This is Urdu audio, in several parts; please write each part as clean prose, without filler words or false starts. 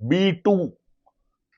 B-2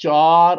$4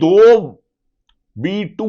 2 B-2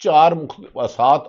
4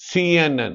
CNN,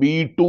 B-2,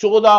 14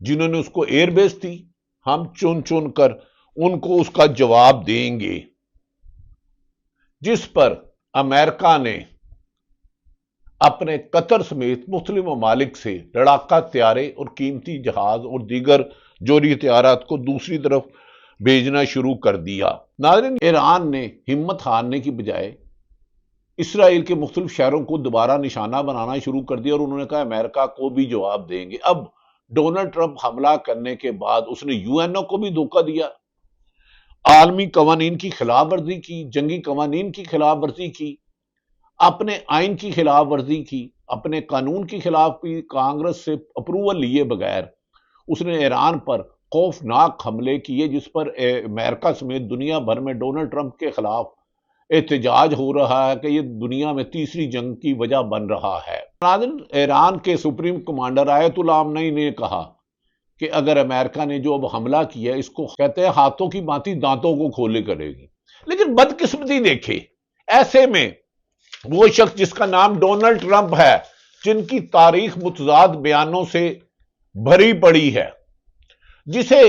جنہوں نے اس کو ایئر بیس دی، ہم چن چن کر ان کو اس کا جواب دیں گے، جس پر امریکہ نے اپنے قطر سمیت مختلف ممالک سے لڑاکا طیارے اور قیمتی جہاز اور دیگر جوہری ہتھیارات کو دوسری طرف بھیجنا شروع کر دیا۔ ناظرین، ایران نے ہمت ہارنے کی بجائے اسرائیل کے مختلف شہروں کو دوبارہ نشانہ بنانا شروع کر دیا، اور انہوں نے کہا امریکہ کو بھی جواب دیں گے۔ اب ڈونلڈ ٹرمپ حملہ کرنے کے بعد اس نے یو این او کو بھی دھوکہ دیا، عالمی قوانین کی خلاف ورزی کی، جنگی قوانین کی خلاف ورزی کی، اپنے آئین کی خلاف ورزی کی، اپنے قانون کی خلاف کی، کانگریس سے اپروول لیے بغیر اس نے ایران پر خوفناک حملے کیے، جس پر امریکہ سمیت دنیا بھر میں ڈونلڈ ٹرمپ کے خلاف احتجاج ہو رہا ہے کہ یہ دنیا میں تیسری جنگ کی وجہ بن رہا ہے۔ ناظرین، ایران کے سپریم کمانڈر آیت اللہ خامنئی نے کہا کہ اگر امریکہ نے جو اب حملہ کیا اس کو کہتے ہیں ہاتھوں کی بانتی دانتوں کو کھولے کرے گی، لیکن بدقسمتی دیکھے، ایسے میں وہ شخص جس کا نام ڈونلڈ ٹرمپ ہے، جن کی تاریخ متضاد بیانوں سے بھری پڑی ہے، جسے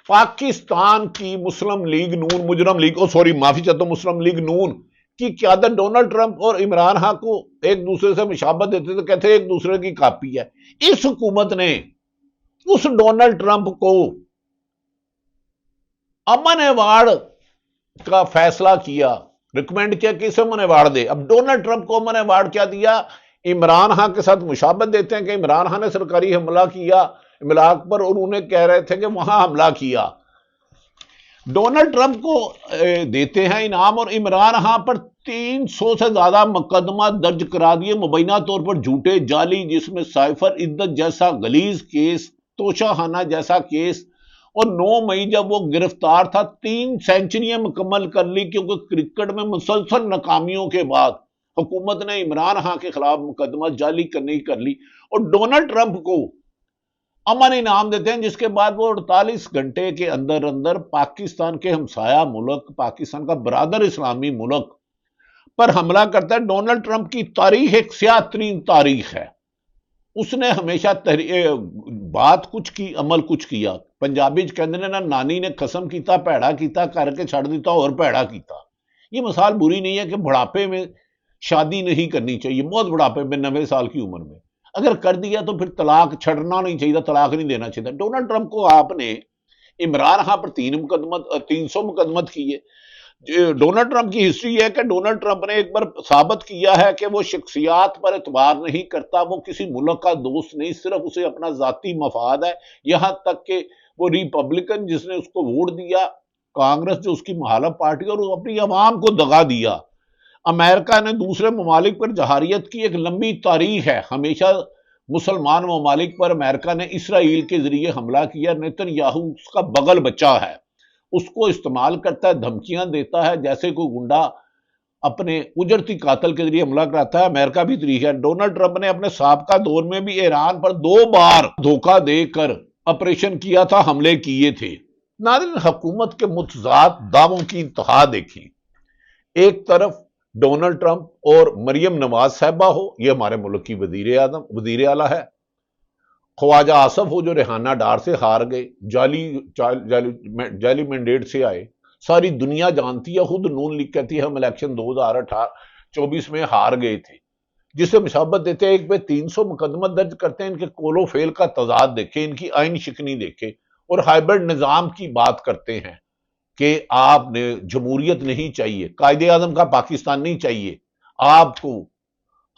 پاکستان کی مسلم لیگ نون مسلم لیگ نون کی قیادت ڈونلڈ ٹرمپ اور عمران خان کو ایک دوسرے سے مشابہت دیتے تھے، کہتے ایک دوسرے کی کاپی ہے۔ اس حکومت نے اس ڈونلڈ ٹرمپ کو امن ایوارڈ کا فیصلہ کیا، ریکمینڈ کیا کہ اسے امن ایوارڈ دے۔ اب ڈونلڈ ٹرمپ کو امن ایوارڈ کیا دیا؟ عمران خان کے ساتھ مشابہت دیتے ہیں کہ عمران خان نے سرکاری حملہ کیا عراق پر، اور انہیں کہہ رہے تھے کہ وہاں حملہ کیا۔ ڈونلڈ ٹرمپ کو دیتے ہیں انعام، اور عمران خان پر 300 سے زیادہ مقدمہ درج کرا دیے، مبینہ طور پر جھوٹے، جعلی، جس میں سائفر عدت جیسا غلیظ کیس، توشہ خانہ جیسا کیس، اور 9 مئی جب وہ گرفتار تھا 3 سینچریاں مکمل کر لی، کیونکہ کرکٹ میں مسلسل ناکامیوں کے بعد حکومت نے عمران خان کے خلاف مقدمہ جعلی کرنے کر لی، اور ڈونلڈ ٹرمپ کو امن انعام دیتے ہیں، جس کے بعد وہ 48 گھنٹے کے اندر اندر پاکستان کے ہمسایہ ملک، پاکستان کا برادر اسلامی ملک پر حملہ کرتا ہے۔ ڈونلڈ ٹرمپ کی تاریخ ایک سیاہ ترین تاریخ ہے، اس نے ہمیشہ بات کچھ کی، عمل کچھ کیا۔ پنجابی کہندے نے نا، نانی نے قسم کیتا پیڑا کیتا، کر کے چھڑ دیتا اور پیڑا کیتا۔ یہ مثال بری نہیں ہے کہ بڑھاپے میں شادی نہیں کرنی چاہیے، بہت بڑھاپے میں 90 سال کی عمر میں اگر کر دیا تو پھر طلاق چھڑنا نہیں چاہیے، طلاق نہیں دینا چاہیے۔ ڈونلڈ ٹرمپ کو آپ نے عمران خان پر 300 مقدمت کیے۔ ڈونلڈ ٹرمپ کی ہسٹری ہے کہ ڈونلڈ ٹرمپ نے ایک بار ثابت کیا ہے کہ وہ شخصیات پر اعتبار نہیں کرتا، وہ کسی ملک کا دوست نہیں، صرف اسے اپنا ذاتی مفاد ہے۔ یہاں تک کہ وہ ریپبلکن جس نے اس کو ووٹ دیا، کانگریس جو اس کی مخالف پارٹی، اور وہ اپنی عوام کو دغا دیا۔ امریکہ نے دوسرے ممالک پر جہاریت کی ایک لمبی تاریخ ہے، ہمیشہ مسلمان ممالک پر امریکہ نے اسرائیل کے ذریعے حملہ کیا۔ نیتن یاہو اس کا بغل بچہ ہے، اس کو استعمال کرتا ہے، دھمکیاں دیتا ہے، جیسے کوئی گنڈا اپنے اجرتی قاتل کے ذریعے حملہ کراتا ہے، امریکہ بھی طریقہ ہے۔ ڈونلڈ ٹرمپ نے اپنے سابقہ دور میں بھی ایران پر 2 بار دھوکہ دے کر آپریشن کیا تھا، حملے کیے تھے۔ ناظرین، حکومت کے متضاد دعووں کی انتہا دیکھیں۔ ایک طرف ڈونلڈ ٹرمپ اور مریم نواز صاحبہ ہو، یہ ہمارے ملک کی وزیر اعلیٰ ہے، خواجہ آصف ہو جو ریحانہ ڈار سے ہار گئے، جعلی مینڈیٹ سے آئے، ساری دنیا جانتی ہے، خود نون لیگ کہتی ہے ہم الیکشن 2024 میں ہار گئے تھے، جسے مشابہت دیتے ہیں۔ ایک پہ 300 مقدمہ درج کرتے ہیں، ان کے قول و فعل کا تضاد دیکھیں، ان کی آئین شکنی دیکھیں، اور ہائبرڈ نظام کی بات کرتے ہیں کہ آپ نے جمہوریت نہیں چاہیے، قائد اعظم کا پاکستان نہیں چاہیے، آپ کو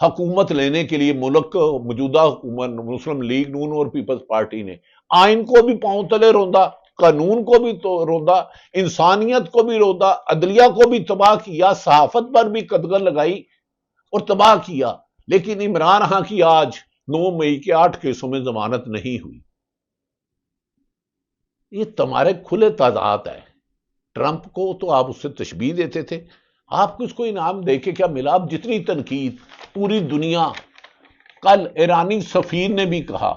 حکومت لینے کے لیے ملک موجودہ حکومت مسلم لیگ نون اور پیپلز پارٹی نے آئین کو بھی پاؤں تلے روندا، قانون کو بھی روندا، انسانیت کو بھی روندا، عدلیہ کو بھی تباہ کیا، صحافت پر بھی قدغن لگائی اور تباہ کیا۔ لیکن عمران خان کی آج 9 مئی کے 8 کیسوں میں ضمانت نہیں ہوئی۔ یہ تمہارے کھلے تضاد ہے۔ ٹرمپ کو تو آپ اس سے تشبیہ دیتے تھے، آپ کو اس کو انعام دے کے کیا ملا؟ اب جتنی تنقید پوری دنیا، کل ایرانی سفیر نے بھی کہا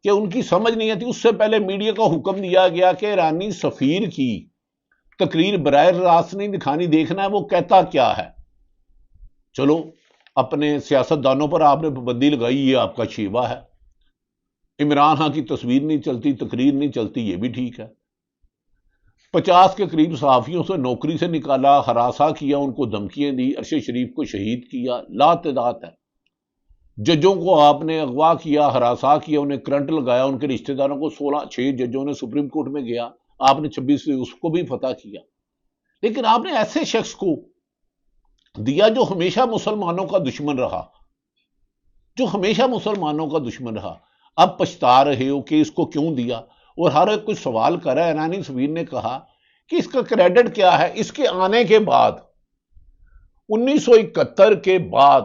کہ ان کی سمجھ نہیں آتی، اس سے پہلے میڈیا کو حکم دیا گیا کہ ایرانی سفیر کی تقریر براہ راست نہیں دکھانی، دیکھنا ہے وہ کہتا کیا ہے۔ چلو، اپنے سیاست دانوں پر آپ نے پابندی لگائی، یہ آپ کا شیوا ہے۔ عمران خان کی تصویر نہیں چلتی، تقریر نہیں چلتی، یہ بھی ٹھیک ہے۔ 50 کے قریب صحافیوں سے نوکری سے نکالا، ہراساں کیا، ان کو دھمکیاں دی، ارشد شریف کو شہید کیا، لا تعداد ہے۔ ججوں کو آپ نے اغوا کیا، ہراساں کیا، انہیں کرنٹ لگایا، ان کے رشتہ داروں کو 6 ججوں نے سپریم کورٹ میں گیا، آپ نے 26 اس کو بھی فتح کیا۔ لیکن آپ نے ایسے شخص کو دیا جو ہمیشہ مسلمانوں کا دشمن رہا، جو ہمیشہ مسلمانوں کا دشمن رہا۔ اب پچھتا رہے ہو کہ اس کو کیوں دیا، اور ہر ایک کچھ سوال کر رہا ہے۔ ایرانی سفیر نے کہا کہ اس کا کریڈٹ کیا ہے، اس کے آنے کے بعد 1971 کے بعد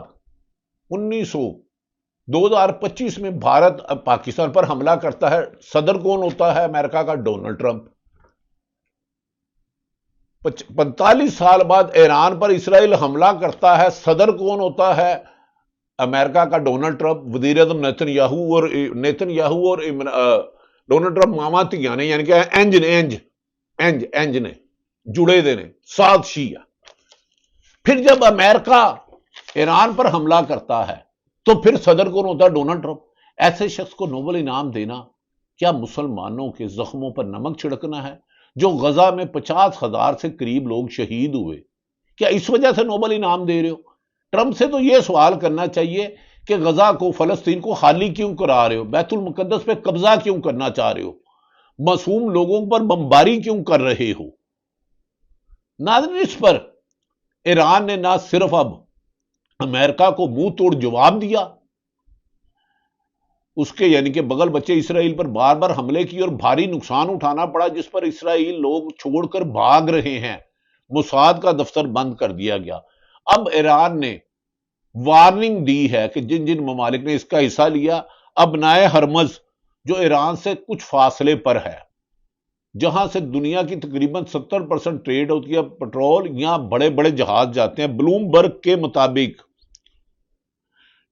2025 میں بھارت اب پاکستان پر حملہ کرتا ہے، صدر کون ہوتا ہے امریکہ کا؟ Donald Trump. 45 سال بعد ایران پر اسرائیل حملہ کرتا ہے، صدر کون ہوتا ہے امریکہ کا؟ Donald Trump. وزیر اعظم نیتن یاہو اور ڈونلڈ ٹرمپ ماما تھیا نے، یعنی کہ انج نے جڑے دے نے، ساتھ شیعہ۔ پھر جب امریکہ ایران پر حملہ کرتا ہے تو پھر صدر کون ہوتا ہے؟ Donald Trump. ایسے شخص کو نوبل انعام دینا کیا مسلمانوں کے زخموں پر نمک چھڑکنا ہے؟ جو غزہ میں 50,000 سے قریب لوگ شہید ہوئے، کیا اس وجہ سے نوبل انعام دے رہے ہو؟ ٹرمپ سے تو یہ سوال کرنا چاہیے کہ غزہ کو، فلسطین کو خالی کیوں کرا رہے ہو؟ بیت المقدس پہ قبضہ کیوں کرنا چاہ رہے ہو؟ معصوم لوگوں پر بمباری کیوں کر رہے ہو؟ ناظرین، اس پر ایران نے نہ صرف اب امریکہ کو منہ توڑ جواب دیا، اس کے یعنی کہ بغل بچے اسرائیل پر بار بار حملے کی اور بھاری نقصان اٹھانا پڑا، جس پر اسرائیل لوگ چھوڑ کر بھاگ رہے ہیں، موساد کا دفتر بند کر دیا گیا۔ اب ایران نے وارننگ دی ہے کہ جن جن ممالک نے اس کا حصہ لیا، ابنائے ہرمز جو ایران سے کچھ فاصلے پر ہے، جہاں سے دنیا کی تقریباً 70% ٹریڈ ہوتی ہے، پٹرول، یہاں بڑے بڑے جہاز جاتے ہیں۔ بلومبرگ کے مطابق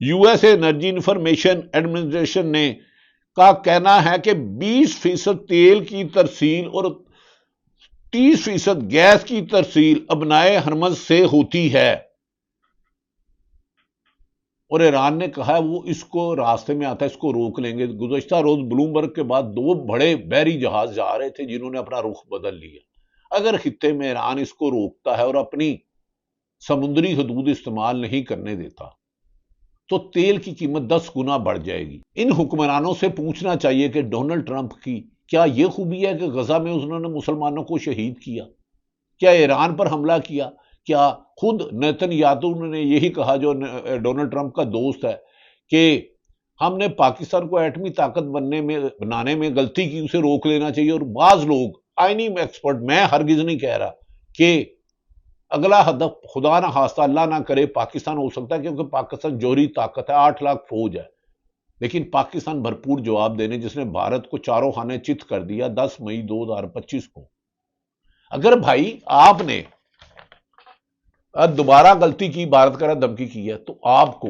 U S energy information administration نے کا کہنا ہے کہ 20% تیل کی ترسیل اور 30% گیس کی ترسیل ابنائے ہرمز سے ہوتی ہے، اور ایران نے کہا ہے وہ اس کو راستے میں آتا ہے، اس کو روک لیں گے۔ گزشتہ روز بلومبرگ کے بعد 2 بڑے بحری جہاز جا رہے تھے جنہوں نے اپنا رخ بدل لیا۔ اگر خطے میں ایران اس کو روکتا ہے اور اپنی سمندری حدود استعمال نہیں کرنے دیتا تو تیل کی قیمت 10 گنا بڑھ جائے گی۔ ان حکمرانوں سے پوچھنا چاہیے کہ ڈونلڈ ٹرمپ کی کیا یہ خوبی ہے کہ غزہ میں انہوں نے مسلمانوں کو شہید کیا؟ کیا ایران پر حملہ کیا؟ کیا خود نیتن یاہو نے یہی کہا، جو ڈونلڈ ٹرمپ کا دوست ہے، کہ ہم نے پاکستان کو ایٹمی طاقت بنانے میں غلطی کی، اسے روک لینا چاہیے؟ اور بعض لوگ، آئینی ایکسپرٹ، میں ہرگز نہیں کہہ رہا کہ اگلا ہدف خدا نہ خواستہ اللہ نہ کرے پاکستان ہو سکتا ہے، کیونکہ پاکستان جوہری طاقت ہے، 8 لاکھ فوج ہے، لیکن پاکستان بھرپور جواب دینے، جس نے بھارت کو چاروں خانے چت کر دیا 10 مئی 2025 کو۔ اگر بھائی آپ نے دوبارہ غلطی کی، بھارت کا دھمکی کی ہے، تو آپ کو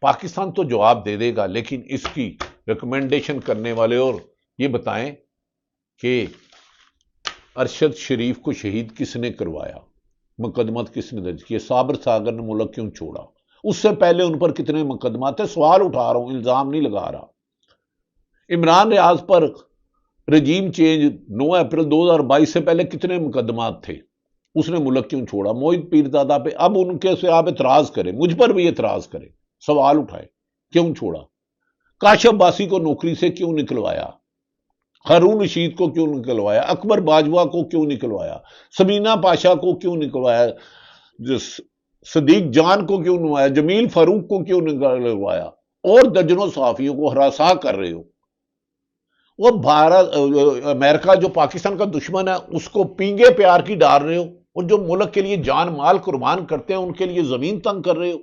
پاکستان تو جواب دے دے گا، لیکن اس کی ریکمنڈیشن کرنے والے، اور یہ بتائیں کہ ارشد شریف کو شہید کس نے کروایا، مقدمات کس نے درج کیے، صابر ساگر نے ملک کیوں چھوڑا، اس سے پہلے ان پر کتنے مقدمات تھے؟ سوال اٹھا رہا ہوں، الزام نہیں لگا رہا۔ عمران ریاض پر رجیم چینج 9 اپریل 2022 سے پہلے کتنے مقدمات تھے؟ اس نے ملک کیوں چھوڑا؟ موحد پیرزادہ پہ اب ان کے سے آپ اعتراض کریں، مجھ پر بھی اعتراض کریں، سوال اٹھائیں، کیوں چھوڑا؟ کاشف باسی کو نوکری سے کیوں نکلوایا؟ ہارون رشید کو کیوں نکلوایا؟ اکبر باجوہ کو کیوں نکلوایا؟ سمینہ پاشا کو کیوں نکلوایا؟ صدیق جان کو کیوں نکلوایا؟ جمیل فاروق کو کیوں نکلوایا؟ اور درجنوں صحافیوں کو ہراساں کر رہے ہو۔ وہ امریکہ جو پاکستان کا دشمن ہے، اس کو پینگے پیار کی ڈال رہے ہو، اور جو ملک کے لیے جان مال قربان کرتے ہیں ان کے لیے زمین تنگ کر رہے ہو۔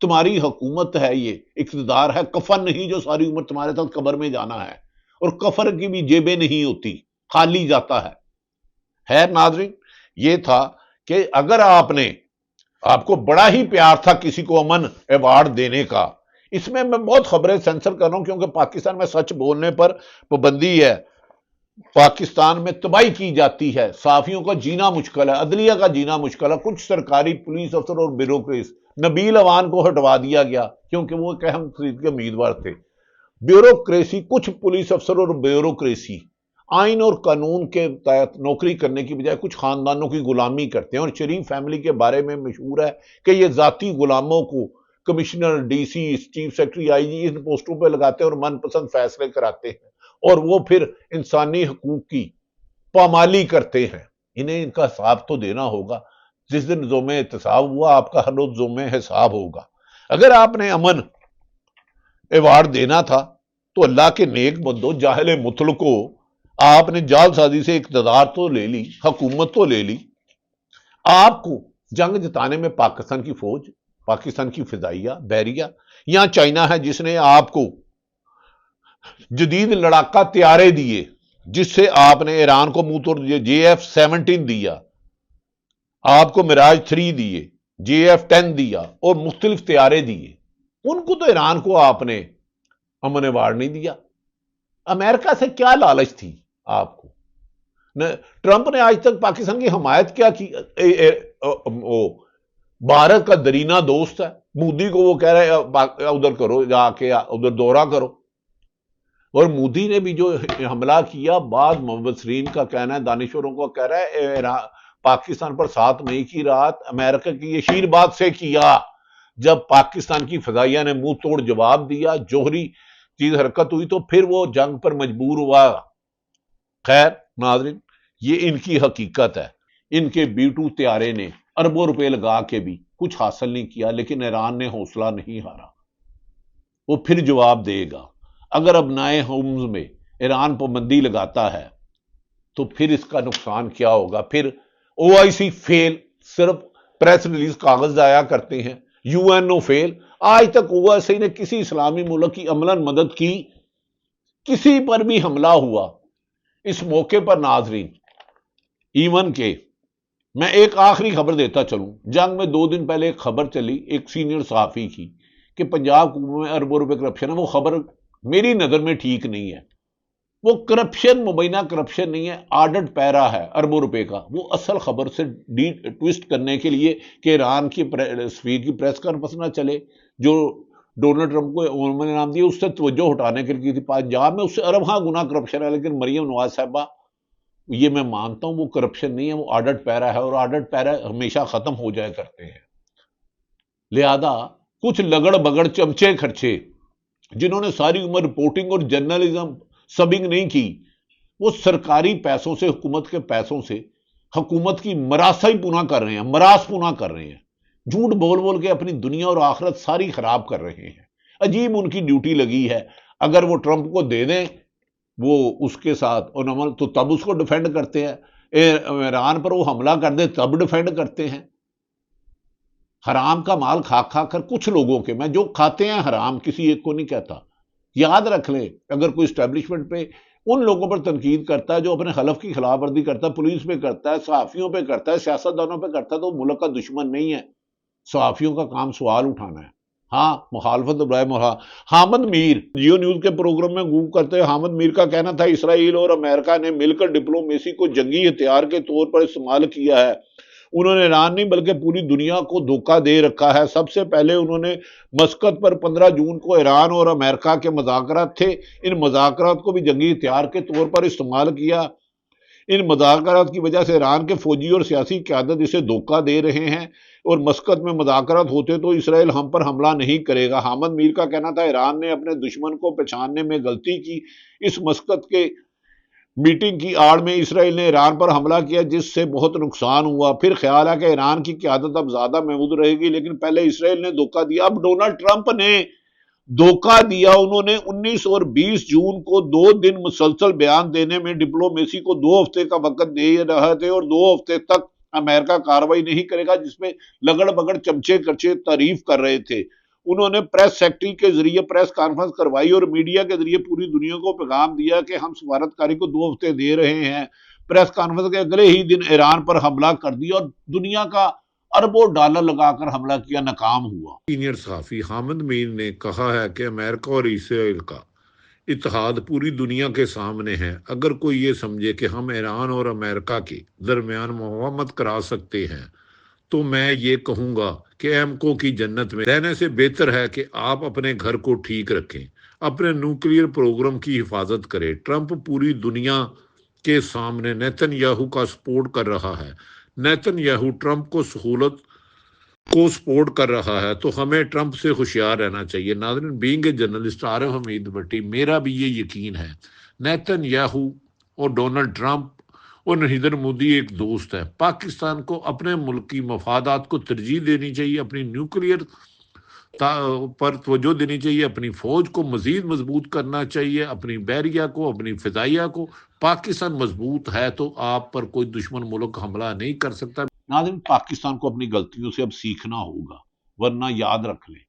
تمہاری حکومت ہے، یہ اقتدار ہے، کفن نہیں جو ساری عمر تمہارے ساتھ قبر میں جانا ہے، اور کفر کی بھی جیبیں نہیں ہوتی، خالی جاتا ہے۔ خیر ناظرین، یہ تھا کہ اگر آپ کو بڑا ہی پیار تھا کسی کو امن ایوارڈ دینے کا، اس میں بہت خبریں سینسر کر رہا ہوں کیونکہ پاکستان میں سچ بولنے پر پابندی ہے، پاکستان میں تباہی کی جاتی ہے، صحافیوں کا جینا مشکل ہے، عدلیہ کا جینا مشکل ہے، کچھ سرکاری پولیس افسر اور بیوروکریٹس، نبیل اوان کو ہٹوا دیا گیا کیونکہ وہ ایک اہم سیٹ کے امیدوار تھے۔ بیوروکریسی، کچھ پولیس افسر اور بیوروکریسی آئین اور قانون کے تحت نوکری کرنے کی بجائے کچھ خاندانوں کی غلامی کرتے ہیں، اور شریف فیملی کے بارے میں مشہور ہے کہ یہ ذاتی غلاموں کو commissioner, D C, chief secretary, I G ان پوسٹوں پہ لگاتے ہیں اور من پسند فیصلے کراتے ہیں، اور وہ پھر انسانی حقوق کی پامالی کرتے ہیں۔ انہیں ان کا حساب تو دینا ہوگا۔ جس دن زوم احتساب ہوا، آپ کا ہر روز زوم حساب ہوگا۔ اگر آپ نے امن ایوارڈ دینا تھا تو اللہ کے نیک بندو، جاہل مطلقو، آپ نے جعل سازی سے اقتدار تو لے لی، حکومت تو لے لی، آپ کو جنگ جتانے میں پاکستان کی فوج، پاکستان کی فضائیہ، بحریہ، یا چائنا ہے جس نے آپ کو جدید لڑاکا طیارے دیے، جس سے آپ نے ایران کو منہ توڑ دیا، JF-17 دیا، آپ کو میراج 3 دیے، JF-10 دیا، اور مختلف طیارے دیے۔ ان کو تو ایران کو آپ نے امن ایوارڈ نہیں دیا۔ امریکہ سے کیا لالچ تھی آپ کو؟ ٹرمپ نے آج تک پاکستان کی حمایت کیا کی؟ بھارت کا درینہ دوست ہے، مودی کو وہ کہہ رہے ادھر کرو، جا کے ادھر دورہ کرو، اور مودی نے بھی جو حملہ کیا، بعد مبصرین کا کہنا ہے، دانشوروں کو کہہ رہا ہے پاکستان پر 7 مئی کی رات امریکہ کی یہ شیر بات سے کیا، جب پاکستان کی فضائیہ نے منہ توڑ جواب دیا، جوہری چیز حرکت ہوئی تو پھر وہ جنگ پر مجبور ہوا۔ خیر ناظرین، یہ ان کی حقیقت ہے۔ ان کے B-2 طیارے نے اربوں روپے لگا کے بھی کچھ حاصل نہیں کیا، لیکن ایران نے حوصلہ نہیں ہارا، وہ پھر جواب دے گا۔ اگر اب نئے ہومز میں ایران پابندی لگاتا ہے تو پھر اس کا نقصان کیا ہوگا؟ پھر OIC فیل، صرف پریس ریلیز کاغذ ضائع کرتے ہیں، UNO فیل۔ آج تک OIC نے کسی اسلامی ملک کی عملاً مدد کی؟ کسی پر بھی حملہ ہوا؟ اس موقع پر ناظرین، ایون کہ میں ایک آخری خبر دیتا چلوں، جنگ میں 2 دن پہلے ایک خبر چلی ایک سینئر صحافی کی کہ پنجاب حکومت میں اربوں روپے کرپشن ہے۔ وہ خبر میری نظر میں ٹھیک نہیں ہے۔ وہ کرپشن مبینہ کرپشن نہیں ہے، آڈٹ پیرا ہے اربوں روپے کا۔ وہ اصل خبر سے ٹویسٹ کرنے کے لیے کہ ایران کی سفیر کی پریس کانفرنس نہ چلے، جو ڈونلڈ ٹرمپ کو انہوں نے نام دیا، اس سے توجہ ہٹانے کے لیے تھی۔ پنجاب میں اس سے ارب ہاں گنا کرپشن ہے، لیکن مریم نواز صاحبہ، یہ میں مانتا ہوں وہ کرپشن نہیں ہے، وہ آڈٹ پیرا ہے، اور آڈٹ پیرا ہمیشہ ختم ہو جایا کرتے ہیں۔ لہذا کچھ لگڑ بگڑ چمچے خرچے جنہوں نے ساری عمر رپورٹنگ اور جرنلزم سبنگ نہیں کی، وہ سرکاری پیسوں سے، حکومت کے پیسوں سے حکومت کی مراسائی پونا کر رہے ہیں، مراس پونا کر رہے ہیں، جھوٹ بول بول کے اپنی دنیا اور آخرت ساری خراب کر رہے ہیں۔ عجیب ان کی ڈیوٹی لگی ہے۔ اگر وہ ٹرمپ کو دے دیں وہ اس کے ساتھ اور عمل تو تب اس کو ڈیفینڈ کرتے ہیں، ایران پر وہ حملہ کر دے تب ڈیفینڈ کرتے ہیں۔ حرام کا مال کھا کھا کر کچھ لوگوں کے، میں جو کھاتے ہیں حرام کسی ایک کو نہیں کہتا، یاد رکھ لیں، اگر کوئی اسٹیبلشمنٹ پہ ان لوگوں پر تنقید کرتا ہے جو اپنے حلف کی خلاف ورزی کرتا ہے، پولیس پہ کرتا ہے، صحافیوں پہ کرتا ہے، سیاستدانوں پہ کرتا ہے، تو ملک کا دشمن نہیں ہے۔ صحافیوں کا کام سوال اٹھانا ہے۔ ہاں، مخالفت ابراہیم حامد میر جیو نیوز کے پروگرام میں گفتگو کرتے ہیں، حامد میر کا کہنا تھا اسرائیل اور امریکہ نے مل کر ڈپلومیسی کو جنگی ہتھیار کے طور پر استعمال کیا ہے۔ انہوں نے ایران نہیں بلکہ پوری دنیا کو دھوکہ دے رکھا ہے۔ سب سے پہلے انہوں نے مسقط پر 15 جون کو ایران اور امریکہ کے مذاکرات تھے، ان مذاکرات کو بھی جنگی ہتھیار کے طور پر استعمال کیا۔ ان مذاکرات کی وجہ سے ایران کے فوجی اور سیاسی قیادت اسے دھوکہ دے رہے ہیں، اور مسقط میں مذاکرات ہوتے تو اسرائیل ہم پر حملہ نہیں کرے گا۔ حامد میر کا کہنا تھا ایران نے اپنے دشمن کو پہچاننے میں غلطی کی۔ اس مسقط کے میٹنگ کی آڑ میں اسرائیل نے ایران پر حملہ کیا، جس سے بہت نقصان ہوا۔ پھر خیال ہے کہ ایران کی قیادت اب زیادہ محفوظ رہے گی، لیکن پہلے اسرائیل نے دھوکہ دیا، اب ڈونلڈ ٹرمپ نے دھوکہ دیا۔ انہوں نے 19 اور 20 جون کو 2 دن مسلسل بیان دینے میں ڈپلومیسی کو 2 ہفتے کا وقت دے رہے تھے، اور 2 ہفتے تک امریکہ کارروائی نہیں کرے گا، جس میں لگڑ بگڑ چمچے کرچے تعریف کر رہے تھے۔ انہوں نے پریس سیکرٹری کے ذریعے پریس کانفرنس کروائی اور میڈیا کے ذریعے پوری دنیا کو پیغام دیا کہ ہم سفارتکاری کو 2 ہفتے دے رہے ہیں۔ پریس کانفرنس کے اگلے ہی دن ایران پر حملہ کر دیا اور دنیا کا اربوں ڈالر لگا کر حملہ کیا، ناکام ہوا۔ سینئر صحافی حامد میر نے کہا ہے کہ امریکہ اور اسرائیل کا اتحاد پوری دنیا کے سامنے ہے۔ اگر کوئی یہ سمجھے کہ ہم ایران اور امریکہ کے درمیان مفاہمت کرا سکتے ہیں تو میں یہ کہوں گا کہ ایمکو کی جنت میں رہنے سے بہتر ہے کہ آپ اپنے گھر کو ٹھیک رکھیں۔ اپنے نیوکلیئر پروگرام کی حفاظت کرے۔ ٹرمپ پوری دنیا کے سامنے نیتن یاہو کا سپورٹ کر رہا ہے۔ نیتن یاہو ٹرمپ کو سپورٹ کر رہا ہے تو ہمیں ٹرمپ سے ہوشیار رہنا چاہیے۔ ناظرین، بینگ اے جرنلسٹ عارف حمید بٹی، میرا بھی یہ یقین ہے نیتن یاہو اور ڈونلڈ ٹرمپ اور نریندر مودی ایک دوست ہے۔ پاکستان کو اپنے ملک کی مفادات کو ترجیح دینی چاہیے، اپنی نیوکلیئر پر توجہ دینی چاہیے، اپنی فوج کو مزید مضبوط کرنا چاہیے، اپنی بحریہ کو، اپنی فضائیہ کو۔ پاکستان مضبوط ہے تو آپ پر کوئی دشمن ملک حملہ نہیں کر سکتا۔ ناظرین، پاکستان کو اپنی غلطیوں سے اب سیکھنا ہوگا، ورنہ یاد رکھ لیں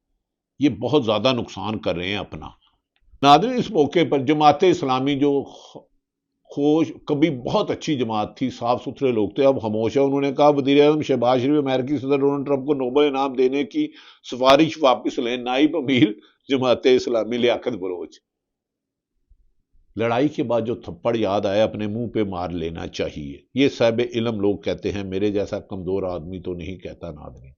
یہ بہت زیادہ نقصان کر رہے ہیں اپنا۔ ناظرین، اس موقع پر جماعت اسلامی جو کبھی بہت اچھی جماعت تھی، صاف ستھرے لوگ تھے، اب خاموش ہے۔ انہوں نے کہا وزیر اعظم شہباز شریف امریکی صدر ڈونلڈ ٹرمپ کو نوبل انعام دینے کی سفارش واپس لیں۔ نائب امیر جماعت اسلامی لیاقت بلوچ، لڑائی کے بعد جو تھپڑ یاد آئے اپنے منہ پہ مار لینا چاہیے، یہ صاحب علم لوگ کہتے ہیں، میرے جیسا کمزور آدمی تو نہیں کہتا۔ ناظرین،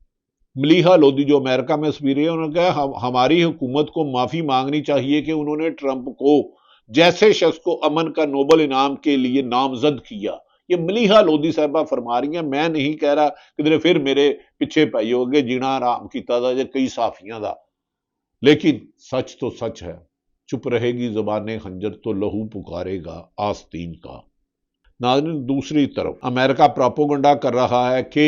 ملیحہ لودھی جو امریکہ میں سفیر ہے، انہوں نے کہا ہماری حکومت کو معافی مانگنی چاہیے کہ انہوں نے ٹرمپ کو جیسے شخص کو امن کا نوبل انعام کے لیے نامزد کیا۔ یہ ملیحہ لودھی صاحبہ فرما رہی ہیں، میں نہیں کہہ رہا کدھر پھر میرے پیچھے پائی ہوگے جینا آرام کیتا تھا جے کئی صافیاں دا، لیکن سچ تو سچ ہے۔ چپ رہے گی زبان خنجر تو لہو پکارے گا آستین کا۔ ناظرین، دوسری طرف امریکہ پراپوگنڈا کر رہا ہے کہ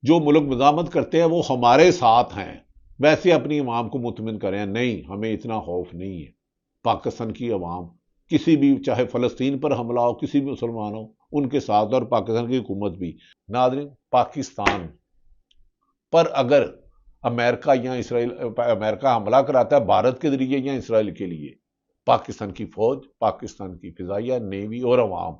جو ملک مزاحمت کرتے ہیں وہ ہمارے ساتھ ہیں، ویسے اپنی عوام کو مطمئن کریں۔ نہیں، ہمیں اتنا خوف نہیں ہے۔ پاکستان کی عوام کسی بھی، چاہے فلسطین پر حملہ ہو، کسی بھی مسلمان ہو، ان کے ساتھ، اور پاکستان کی حکومت بھی۔ ناظرین، پاکستان پر اگر امریکہ یا اسرائیل، امریکہ حملہ کراتا ہے بھارت کے ذریعے یا اسرائیل کے لیے، پاکستان کی فوج، پاکستان کی فضائیہ، نیوی اور عوام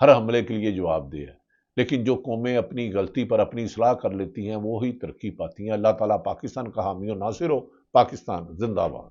ہر حملے کے لیے جواب دہ ہے۔ لیکن جو قومیں اپنی غلطی پر اپنی اصلاح کر لیتی ہیں وہی ترقی پاتی ہیں۔ اللہ تعالیٰ پاکستان کا حامی و ناصر ہو۔ پاکستان زندہ باد۔